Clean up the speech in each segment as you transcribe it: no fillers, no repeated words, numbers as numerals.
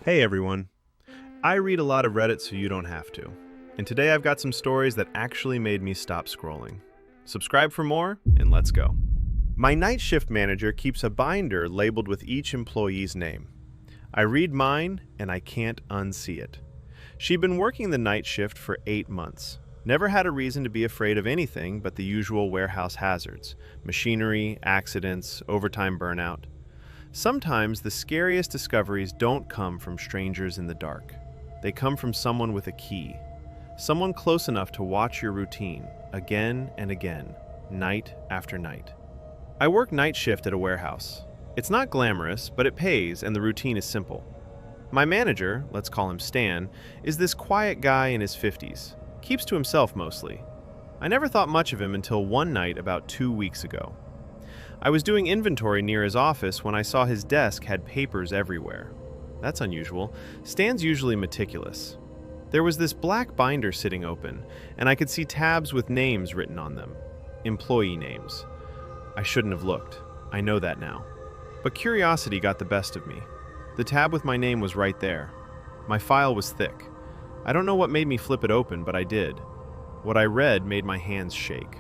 Hey everyone. I read a lot of Reddit so you don't have to. And today I've got some stories that actually made me stop scrolling. Subscribe for more, and let's go. My night shift manager keeps a binder labeled with each employee's name. I read mine, and I can't unsee it. She'd been working the night shift for 8 months. Never had a reason to be afraid of anything but the usual warehouse hazards: machinery, accidents, overtime burnout. Sometimes the scariest discoveries don't come from strangers in the dark. They come from someone with a key. Someone close enough to watch your routine, again and again, night after night. I work night shift at a warehouse. It's not glamorous, but it pays and the routine is simple. My manager, let's call him Stan, is this quiet guy in his 50s. Keeps to himself mostly. I never thought much of him until one night about 2 weeks ago. I was doing inventory near his office when I saw his desk had papers everywhere. That's unusual. Stan's usually meticulous. There was this black binder sitting open, and I could see tabs with names written on them. Employee names. I shouldn't have looked. I know that now. But curiosity got the best of me. The tab with my name was right there. My file was thick. I don't know what made me flip it open, but I did. What I read made my hands shake.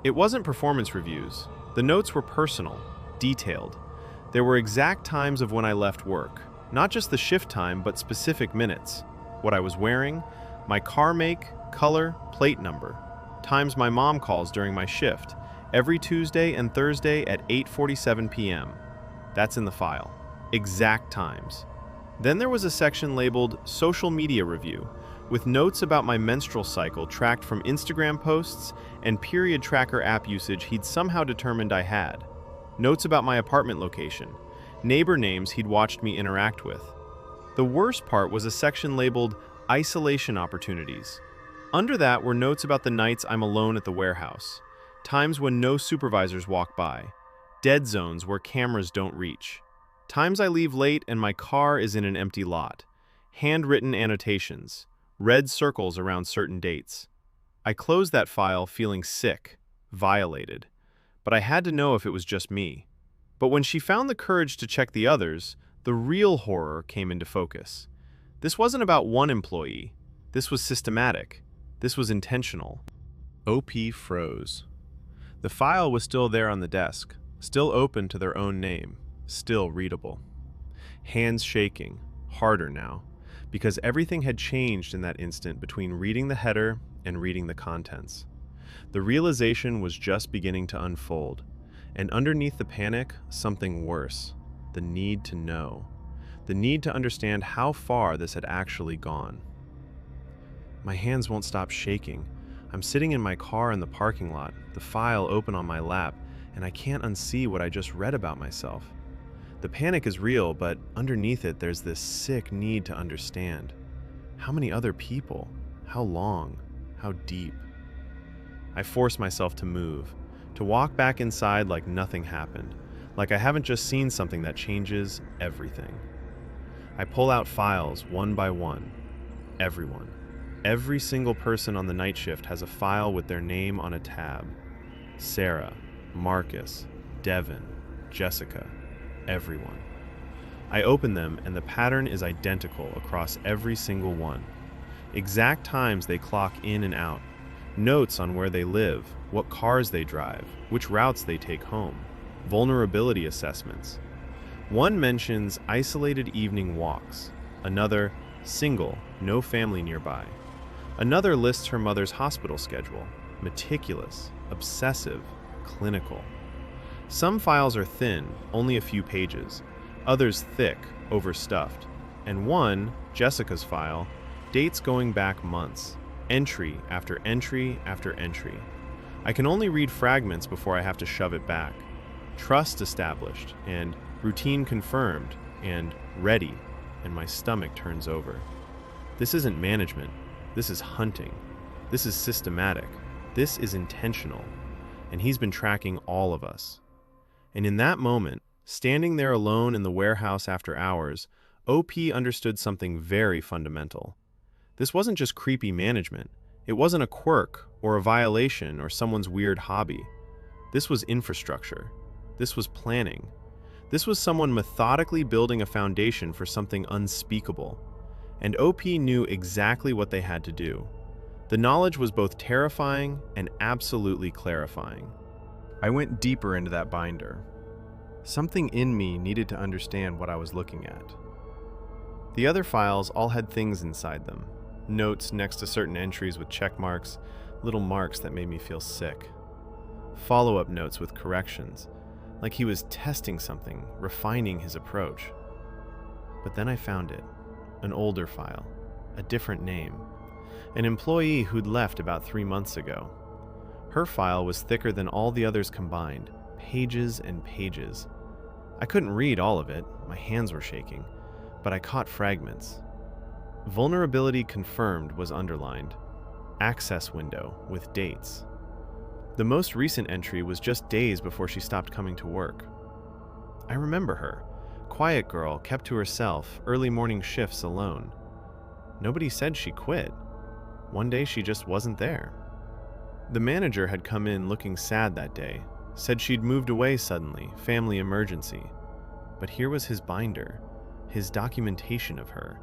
It wasn't performance reviews. The notes were personal, detailed. There were exact times of when I left work, not just the shift time, but specific minutes. What I was wearing, my car make, color, plate number. Times my mom calls during my shift, every Tuesday and Thursday at 8:47 p.m. That's in the file. Exact times. Then there was a section labeled Social Media Review, with notes about my menstrual cycle tracked from Instagram posts and period tracker app usage he'd somehow determined I had. Notes about my apartment location, neighbor names he'd watched me interact with. The worst part was a section labeled Isolation Opportunities. Under that were notes about the nights I'm alone at the warehouse, times when no supervisors walk by, dead zones where cameras don't reach, times I leave late and my car is in an empty lot, handwritten annotations, red circles around certain dates. I closed that file feeling sick, violated, but I had to know if it was just me. But when she found the courage to check the others, the real horror came into focus. This wasn't about one employee. This was systematic. This was intentional. OP froze. The file was still there on the desk, still open to their own name, still readable. Hands shaking, harder now, because everything had changed in that instant between reading the header and reading the contents. The realization was just beginning to unfold, and underneath the panic, something worse: the need to know. The need to understand how far this had actually gone. My hands won't stop shaking. I'm sitting in my car in the parking lot, the file open on my lap, and I can't unsee what I just read about myself. The panic is real, but underneath it there's this sick need to understand. How many other people? How long? How deep? I force myself to move, to walk back inside like nothing happened, like I haven't just seen something that changes everything. I pull out files one by one. Everyone. Every single person on the night shift has a file with their name on a tab. Sarah, Marcus, Devin, Jessica. Everyone. I open them and the pattern is identical across every single one. Exact times they clock in and out. Notes on where they live, what cars they drive, which routes they take home. Vulnerability assessments. One mentions isolated evening walks. Another, single, no family nearby. Another lists her mother's hospital schedule. Meticulous, obsessive, clinical. Some files are thin, only a few pages. Others thick, overstuffed. And one, Jessica's file, dates going back months. Entry after entry after entry. I can only read fragments before I have to shove it back. Trust established, and routine confirmed, and ready, and my stomach turns over. This isn't management. This is hunting. This is systematic. This is intentional. And he's been tracking all of us. And in that moment, standing there alone in the warehouse after hours, OP understood something very fundamental. This wasn't just creepy management. It wasn't a quirk or a violation or someone's weird hobby. This was infrastructure. This was planning. This was someone methodically building a foundation for something unspeakable, and OP knew exactly what they had to do. The knowledge was both terrifying and absolutely clarifying. I went deeper into that binder. Something in me needed to understand what I was looking at. The other files all had things inside them. Notes next to certain entries with check marks, little marks that made me feel sick. Follow-up notes with corrections, like he was testing something, refining his approach. But then I found it, an older file, a different name, an employee who'd left about 3 months ago. Her file was thicker than all the others combined, pages and pages. I couldn't read all of it, my hands were shaking, but I caught fragments. Vulnerability confirmed was underlined. Access window with dates. The most recent entry was just days before she stopped coming to work. I remember her. Quiet girl, kept to herself, early morning shifts alone. Nobody said she quit. One day she just wasn't there. The manager had come in looking sad that day, said she'd moved away suddenly, family emergency. But here was his binder, his documentation of her.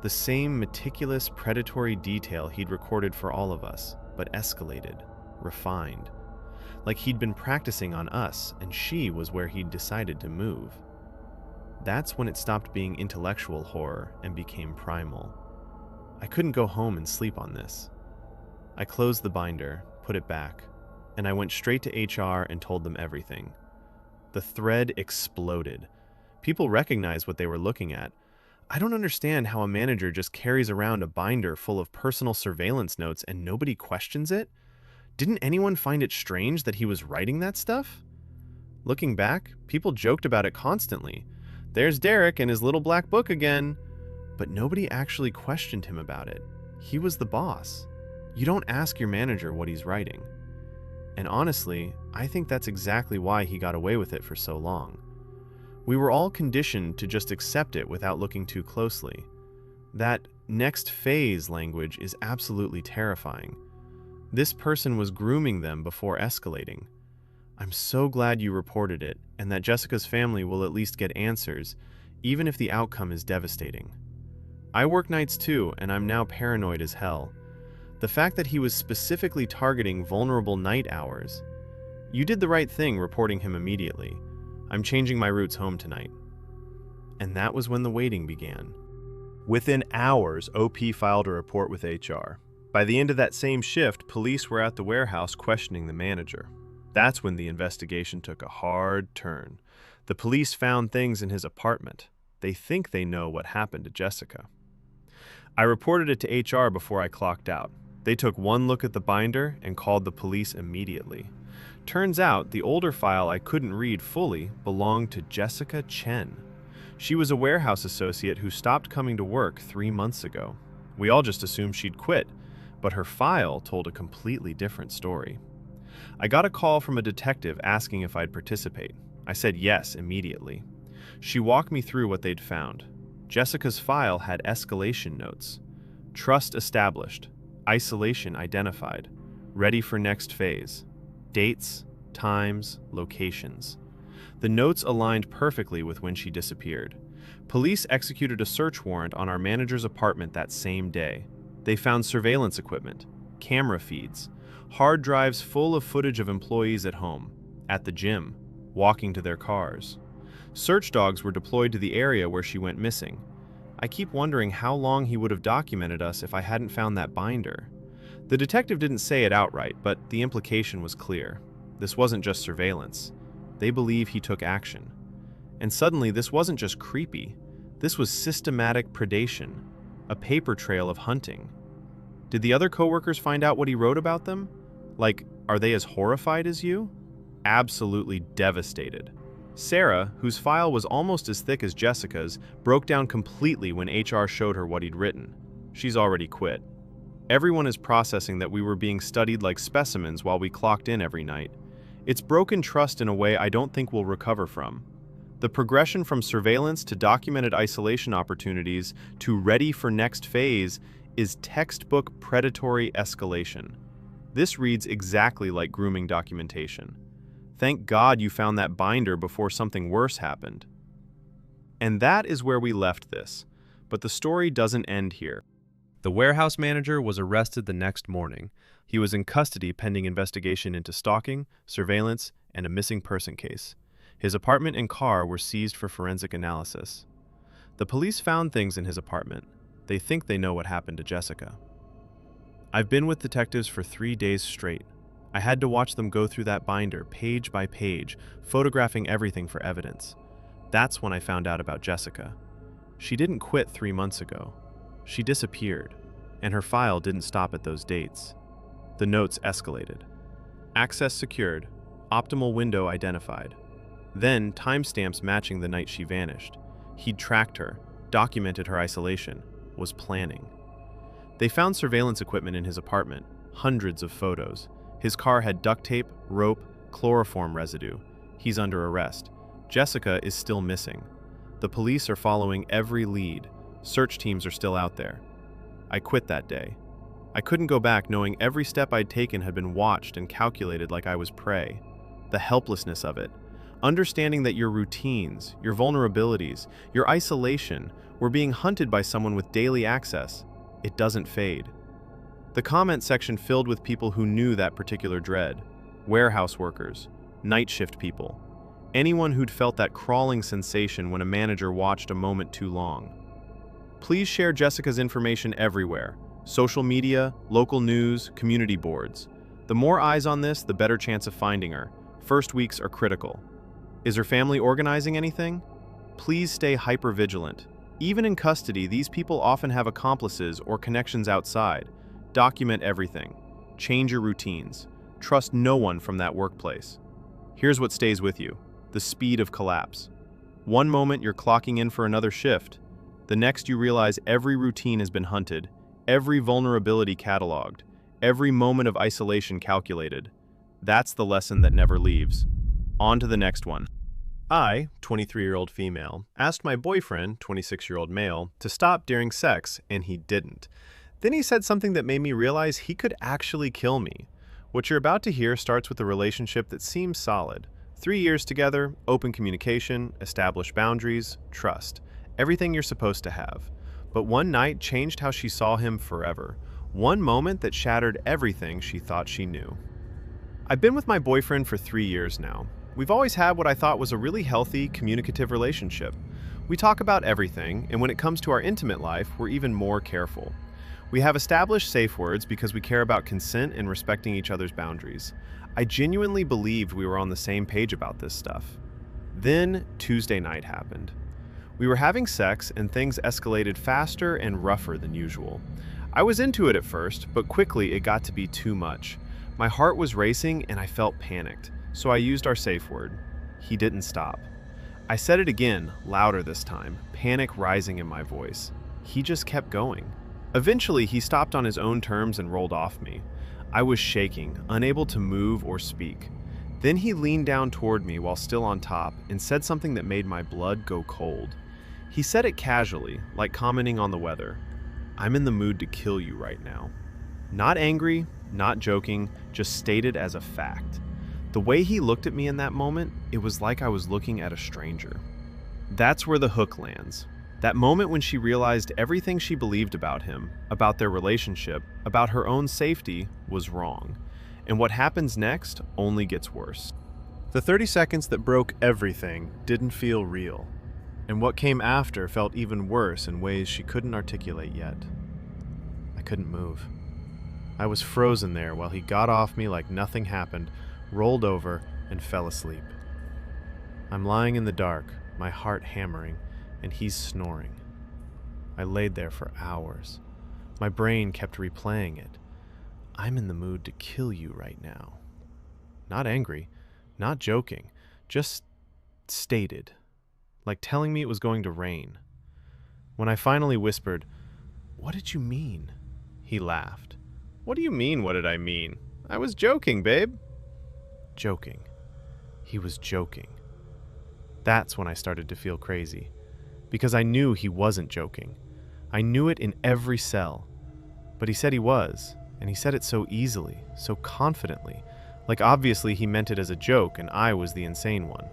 The same meticulous, predatory detail he'd recorded for all of us, but escalated, refined. Like he'd been practicing on us, and she was where he'd decided to move. That's when it stopped being intellectual horror and became primal. I couldn't go home and sleep on this. I closed the binder, put it back, and I went straight to HR and told them everything. The thread exploded. People recognized what they were looking at. I don't understand how a manager just carries around a binder full of personal surveillance notes and nobody questions it. Didn't anyone find it strange that he was writing that stuff? Looking back, people joked about it constantly. There's Derek and his little black book again. But nobody actually questioned him about it. He was the boss. You don't ask your manager what he's writing. And honestly, I think that's exactly why he got away with it for so long. We were all conditioned to just accept it without looking too closely. That next phase language is absolutely terrifying. This person was grooming them before escalating. I'm so glad you reported it, and that Jessica's family will at least get answers, even if the outcome is devastating. I work nights too, and I'm now paranoid as hell. The fact that he was specifically targeting vulnerable night hours. You did the right thing reporting him immediately. I'm changing my routes home tonight. And that was when the waiting began. Within hours, OP filed a report with HR. By the end of that same shift, police were at the warehouse questioning the manager. That's when the investigation took a hard turn. The police found things in his apartment. They think they know what happened to Jessica. I reported it to HR before I clocked out. They took one look at the binder and called the police immediately. Turns out, the older file I couldn't read fully belonged to Jessica Chen. She was a warehouse associate who stopped coming to work 3 months ago. We all just assumed she'd quit, but her file told a completely different story. I got a call from a detective asking if I'd participate. I said yes immediately. She walked me through what they'd found. Jessica's file had escalation notes. Trust established. Isolation identified. Ready for next phase. Dates, times, locations. The notes aligned perfectly with when she disappeared. Police executed a search warrant on our manager's apartment that same day. They found surveillance equipment, camera feeds, hard drives full of footage of employees at home, at the gym, walking to their cars. Search dogs were deployed to the area where she went missing. I keep wondering how long he would have documented us if I hadn't found that binder. The detective didn't say it outright, but the implication was clear. This wasn't just surveillance. They believe he took action. And suddenly, this wasn't just creepy. This was systematic predation, a paper trail of hunting. Did the other coworkers find out what he wrote about them? Like, are they as horrified as you? Absolutely devastated. Sarah, whose file was almost as thick as Jessica's, broke down completely when HR showed her what he'd written. She's already quit. Everyone is processing that we were being studied like specimens while we clocked in every night. It's broken trust in a way I don't think we'll recover from. The progression from surveillance to documented isolation opportunities to ready for next phase is textbook predatory escalation. This reads exactly like grooming documentation. Thank God you found that binder before something worse happened." And that is where we left this. But the story doesn't end here. The warehouse manager was arrested the next morning. He was in custody pending investigation into stalking, surveillance, and a missing person case. His apartment and car were seized for forensic analysis. The police found things in his apartment. They think they know what happened to Jessica. I've been with detectives for 3 days straight. I had to watch them go through that binder, page by page, photographing everything for evidence. That's when I found out about Jessica. She didn't quit 3 months ago. She disappeared, and her file didn't stop at those dates. The notes escalated. Access secured, optimal window identified. Then timestamps matching the night she vanished. He'd tracked her, documented her isolation, was planning. They found surveillance equipment in his apartment, hundreds of photos. His car had duct tape, rope, chloroform residue. He's under arrest. Jessica is still missing. The police are following every lead. Search teams are still out there. I quit that day. I couldn't go back knowing every step I'd taken had been watched and calculated like I was prey. The helplessness of it. Understanding that your routines, your vulnerabilities, your isolation were being hunted by someone with daily access. It doesn't fade. The comment section filled with people who knew that particular dread. Warehouse workers, night shift people, anyone who'd felt that crawling sensation when a manager watched a moment too long. Please share Jessica's information everywhere. Social media, local news, community boards. The more eyes on this, the better chance of finding her. First weeks are critical. Is her family organizing anything? Please stay hyper-vigilant. Even in custody, these people often have accomplices or connections outside. Document everything. Change your routines. Trust no one from that workplace. Here's what stays with you: the speed of collapse. One moment you're clocking in for another shift. The next you realize every routine has been hunted, every vulnerability cataloged, every moment of isolation calculated. That's the lesson that never leaves. On to the next one. I, 23-year-old female, asked my boyfriend, 26-year-old male, to stop during sex, and he didn't. Then he said something that made me realize he could actually kill me. What you're about to hear starts with a relationship that seems solid. 3 years together, open communication, established boundaries, trust. Everything you're supposed to have. But one night changed how she saw him forever. One moment that shattered everything she thought she knew. I've been with my boyfriend for 3 years now. We've always had what I thought was a really healthy, communicative relationship. We talk about everything, and when it comes to our intimate life, we're even more careful. We have established safe words because we care about consent and respecting each other's boundaries. I genuinely believed we were on the same page about this stuff. Then Tuesday night happened. We were having sex and things escalated faster and rougher than usual. I was into it at first, but quickly it got to be too much. My heart was racing and I felt panicked, so I used our safe word. He didn't stop. I said it again, louder this time, panic rising in my voice. He just kept going. Eventually, he stopped on his own terms and rolled off me. I was shaking, unable to move or speak. Then he leaned down toward me while still on top and said something that made my blood go cold. He said it casually, like commenting on the weather. "I'm in the mood to kill you right now." Not angry, not joking, just stated as a fact. The way he looked at me in that moment, it was like I was looking at a stranger. That's where the hook lands. That moment when she realized everything she believed about him, about their relationship, about her own safety, was wrong. And what happens next only gets worse. The 30 seconds that broke everything didn't feel real. And what came after felt even worse in ways she couldn't articulate yet. I couldn't move. I was frozen there while he got off me like nothing happened, rolled over, and fell asleep. I'm lying in the dark, my heart hammering, and he's snoring. I laid there for hours. My brain kept replaying it. I'm in the mood to kill you right now. Not angry, not joking, just stated, like telling me it was going to rain. When I finally whispered, "What did you mean?" he laughed. "What do you mean, what did I mean? I was joking, babe." Joking. He was joking. That's when I started to feel crazy. Because I knew he wasn't joking. I knew it in every cell. But he said he was, and he said it so easily, so confidently, Like obviously he meant it as a joke and I was the insane one.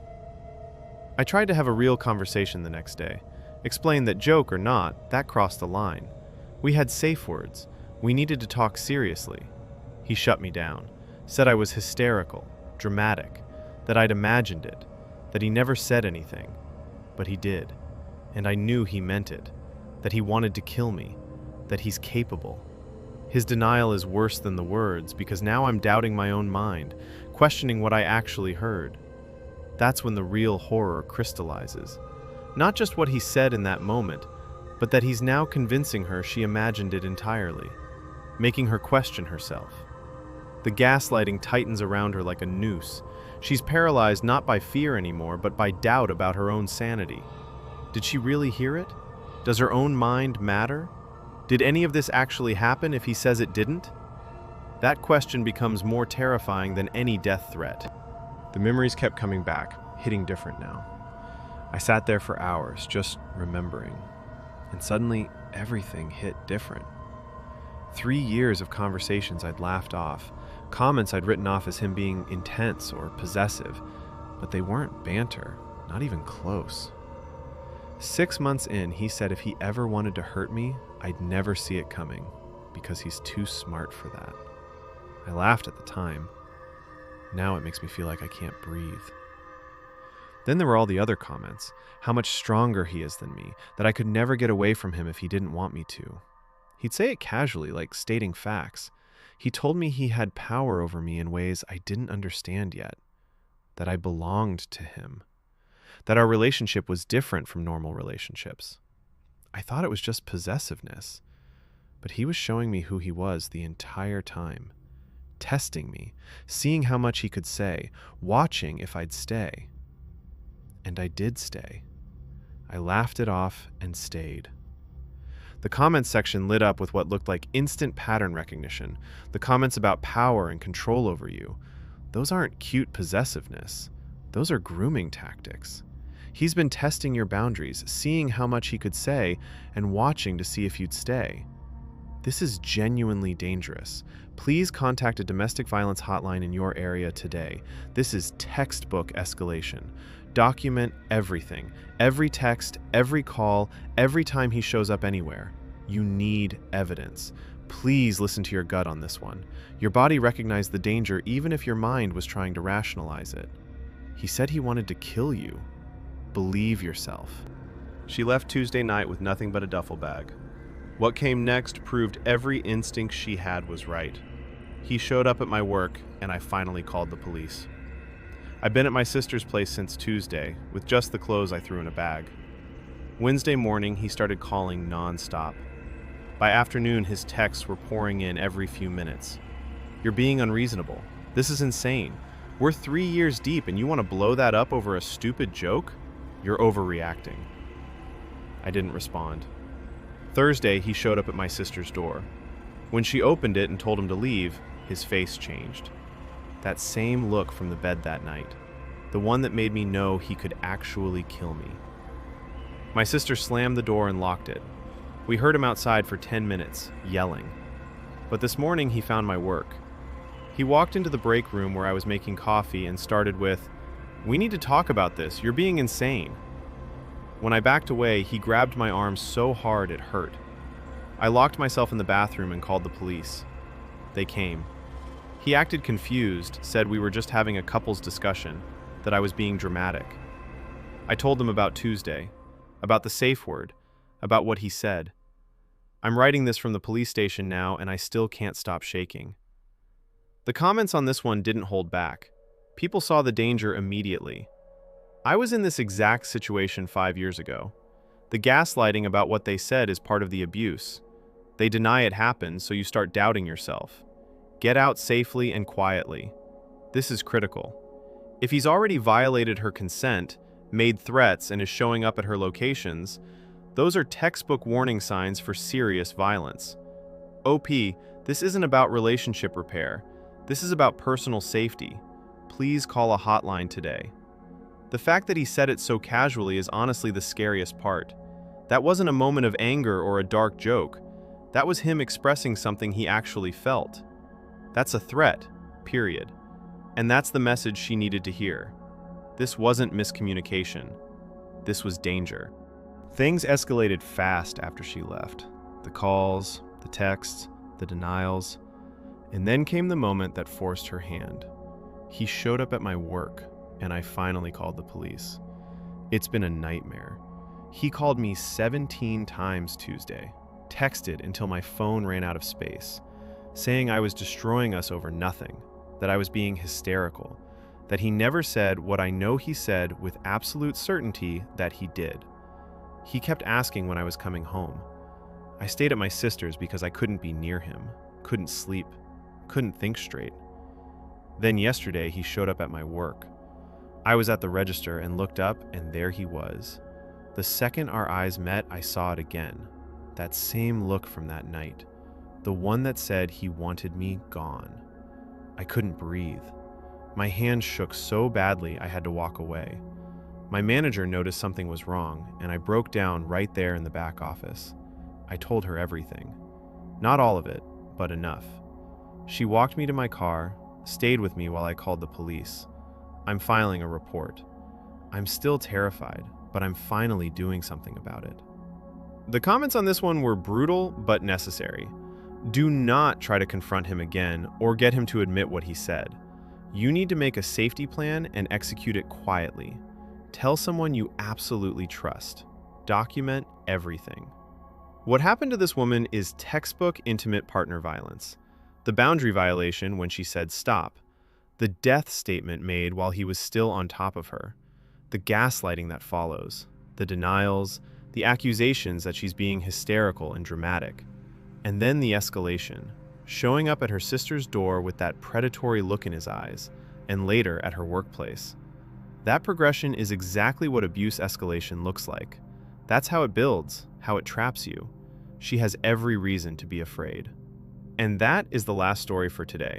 I tried to have a real conversation the next day. Explained that joke or not, that crossed the line. We had safe words. We needed to talk seriously. He shut me down, said I was hysterical, dramatic, that I'd imagined it, that he never said anything. But he did, and I knew he meant it, that he wanted to kill me, that he's capable. His denial is worse than the words because now I'm doubting my own mind, questioning what I actually heard. That's when the real horror crystallizes. Not just what he said in that moment, but that he's now convincing her she imagined it entirely, making her question herself. The gaslighting tightens around her like a noose. She's paralyzed not by fear anymore, but by doubt about her own sanity. Did she really hear it? Does her own mind matter? Did any of this actually happen if he says it didn't? That question becomes more terrifying than any death threat. The memories kept coming back, hitting different now. I sat there for hours, just remembering. And suddenly, everything hit different. 3 years of conversations I'd laughed off, comments I'd written off as him being intense or possessive, but they weren't banter, not even close. 6 months in, he said if he ever wanted to hurt me, I'd never see it coming, because he's too smart for that. I laughed at the time. Now it makes me feel like I can't breathe. Then there were all the other comments, how much stronger he is than me, that I could never get away from him if he didn't want me to. He'd say it casually, like stating facts. He told me he had power over me in ways I didn't understand yet, that I belonged to him, that our relationship was different from normal relationships. I thought it was just possessiveness, but he was showing me who he was the entire time, testing me, seeing how much he could say, watching if I'd stay. And I did stay. I laughed it off and stayed. The comments section lit up with what looked like instant pattern recognition. The comments about power and control over you. Those aren't cute possessiveness. Those are grooming tactics. He's been testing your boundaries, seeing how much he could say, and watching to see if you'd stay. This is genuinely dangerous. Please contact a domestic violence hotline in your area today. This is textbook escalation. Document everything. Every text, every call, every time he shows up anywhere. You need evidence. Please listen to your gut on this one. Your body recognized the danger even if your mind was trying to rationalize it. He said he wanted to kill you. Believe yourself. She left Tuesday night with nothing but a duffel bag. What came next proved every instinct she had was right. He showed up at my work, and I finally called the police. I've been at my sister's place since Tuesday, with just the clothes I threw in a bag. Wednesday morning, he started calling non-stop. By afternoon, his texts were pouring in every few minutes. You're being unreasonable. This is insane. We're 3 years deep, and you want to blow that up over a stupid joke? You're overreacting. I didn't respond. Thursday, he showed up at my sister's door. When she opened it and told him to leave, his face changed. That same look from the bed that night, the one that made me know he could actually kill me. My sister slammed the door and locked it. We heard him outside for 10 minutes, yelling. But this morning he found my work. He walked into the break room where I was making coffee and started with, "We need to talk about this. You're being insane." When I backed away, he grabbed my arm so hard it hurt. I locked myself in the bathroom and called the police. They came. He acted confused, said we were just having a couple's discussion, that I was being dramatic. I told them about Tuesday, about the safe word, about what he said. I'm writing this from the police station now, and I still can't stop shaking. The comments on this one didn't hold back. People saw the danger immediately. I was in this exact situation 5 years ago. The gaslighting about what they said is part of the abuse. They deny it happened, so you start doubting yourself. Get out safely and quietly. This is critical. If he's already violated her consent, made threats, and is showing up at her locations, those are textbook warning signs for serious violence. OP, this isn't about relationship repair. This is about personal safety. Please call a hotline today. The fact that he said it so casually is honestly the scariest part. That wasn't a moment of anger or a dark joke. That was him expressing something he actually felt. That's a threat, period. And that's the message she needed to hear. This wasn't miscommunication. This was danger. Things escalated fast after she left. The calls, the texts, the denials. And then came the moment that forced her hand. He showed up at my work, and I finally called the police. It's been a nightmare. He called me 17 times Tuesday, texted until my phone ran out of space, saying I was destroying us over nothing, that I was being hysterical, that he never said what I know he said with absolute certainty that he did. He kept asking when I was coming home. I stayed at my sister's because I couldn't be near him, couldn't sleep, couldn't think straight. Then yesterday he showed up at my work. I was at the register and looked up, and there he was. The second our eyes met, I saw it again. That same look from that night. The one that said he wanted me gone. I couldn't breathe. My hands shook so badly I had to walk away. My manager noticed something was wrong, and I broke down right there in the back office. I told her everything. Not all of it, but enough. She walked me to my car, stayed with me while I called the police. I'm filing a report. I'm still terrified, but I'm finally doing something about it. The comments on this one were brutal, but necessary. Do not try to confront him again or get him to admit what he said. You need to make a safety plan and execute it quietly. Tell someone you absolutely trust. Document everything. What happened to this woman is textbook intimate partner violence. The boundary violation when she said stop. The death statement made while he was still on top of her. The gaslighting that follows. The denials, the accusations that she's being hysterical and dramatic. And then the escalation, showing up at her sister's door with that predatory look in his eyes, and later at her workplace. That progression is exactly what abuse escalation looks like. That's how it builds, how it traps you. She has every reason to be afraid. And that is the last story for today.